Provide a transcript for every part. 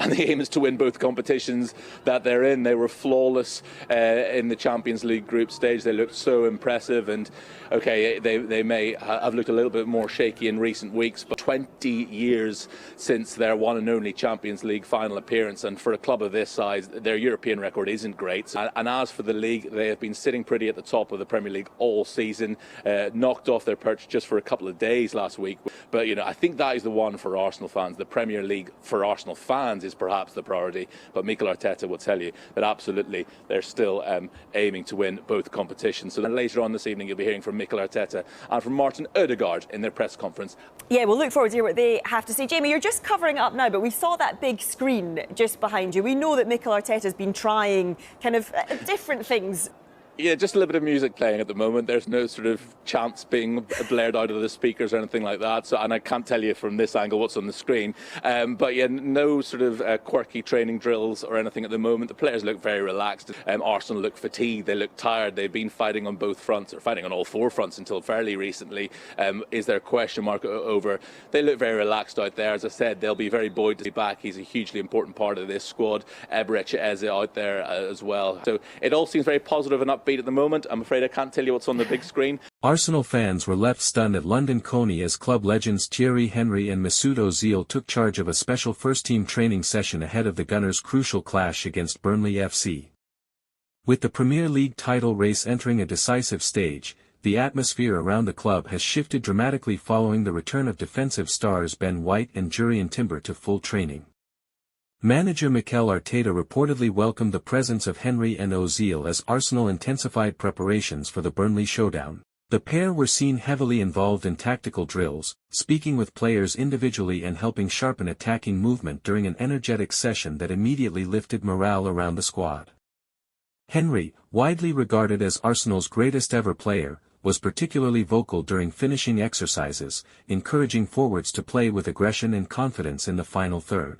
and the aim is to win both competitions that they're in. They were flawless in the Champions League group stage. They looked so impressive, and okay, they may have looked a little bit more shaky in recent weeks, but 20 years since their one and only Champions League final appearance, and for a club of this size, their European record isn't great. And as for the league, they have been sitting pretty at the top of the Premier League all season, knocked off their perch just for a couple of days last week. But, you know, I think that is the one for Arsenal fans. The Premier League for Arsenal fans is perhaps the priority, but Mikel Arteta will tell you that absolutely they're still aiming to win both competitions. So then later on this evening, you'll be hearing from Mikel Arteta and from Martin Ødegaard in their press conference. Yeah, we'll look forward to hear what they have to say. Jamie, you're just covering it up now, but we saw that big screen just behind you. We know that Mikel Arteta has been trying kind of different things. Yeah, just a little bit of music playing at the moment. There's no sort of chants being blared out of the speakers or anything like that. So, and I can't tell you from this angle what's on the screen. But yeah, no sort of quirky training drills or anything at the moment. The players look very relaxed. Arsenal look fatigued. They look tired. They've been fighting on both fronts, or fighting on all four fronts until fairly recently. Is there a question mark over? They look very relaxed out there. As I said, they'll be very buoyed to be back. He's a hugely important part of this squad. Eze out there as well. So it all seems very positive and upbeat at the moment. I'm afraid I can't tell you what's on the big screen. Arsenal fans were left stunned at London Coney as club legends Thierry Henry and Mesut Özil took charge of a special first-team training session ahead of the Gunners' crucial clash against Burnley FC. With the Premier League title race entering a decisive stage, the atmosphere around the club has shifted dramatically following the return of defensive stars Ben White and Jurrien Timber to full training. Manager Mikel Arteta reportedly welcomed the presence of Henry and Özil as Arsenal intensified preparations for the Burnley showdown. The pair were seen heavily involved in tactical drills, speaking with players individually and helping sharpen attacking movement during an energetic session that immediately lifted morale around the squad. Henry, widely regarded as Arsenal's greatest ever player, was particularly vocal during finishing exercises, encouraging forwards to play with aggression and confidence in the final third.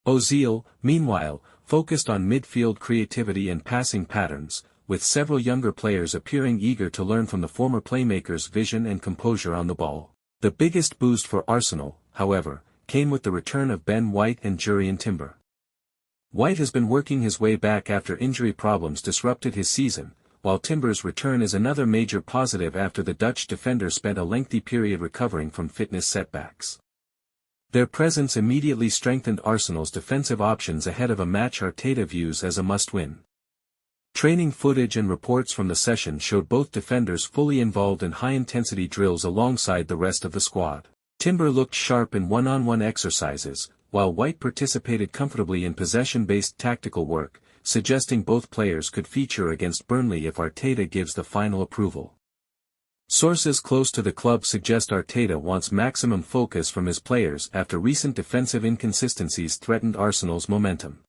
Özil, meanwhile, focused on midfield creativity and passing patterns, with several younger players appearing eager to learn from the former playmaker's vision and composure on the ball. The biggest boost for Arsenal, however, came with the return of Ben White and Jurrien Timber. White has been working his way back after injury problems disrupted his season, while Timber's return is another major positive after the Dutch defender spent a lengthy period recovering from fitness setbacks. Their presence immediately strengthened Arsenal's defensive options ahead of a match Arteta views as a must-win. Training footage and reports from the session showed both defenders fully involved in high-intensity drills alongside the rest of the squad. Timber looked sharp in one-on-one exercises, while White participated comfortably in possession-based tactical work, suggesting both players could feature against Burnley if Arteta gives the final approval. Sources close to the club suggest Arteta wants maximum focus from his players after recent defensive inconsistencies threatened Arsenal's momentum.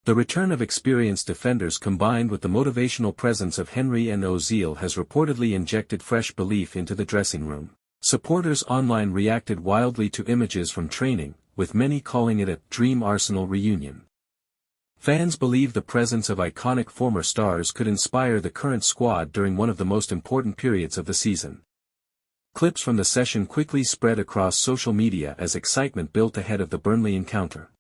The return of experienced defenders combined with the motivational presence of Henry and Özil has reportedly injected fresh belief into the dressing room. Supporters online reacted wildly to images from training, with many calling it a "dream Arsenal reunion." Fans believe the presence of iconic former stars could inspire the current squad during one of the most important periods of the season. Clips from the session quickly spread across social media as excitement built ahead of the Burnley encounter.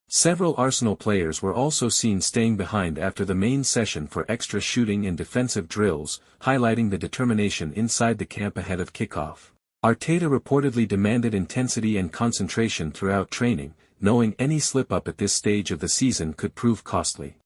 Several Arsenal players were also seen staying behind after the main session for extra shooting and defensive drills, highlighting the determination inside the camp ahead of kickoff. Arteta reportedly demanded intensity and concentration throughout training, knowing any slip-up at this stage of the season could prove costly.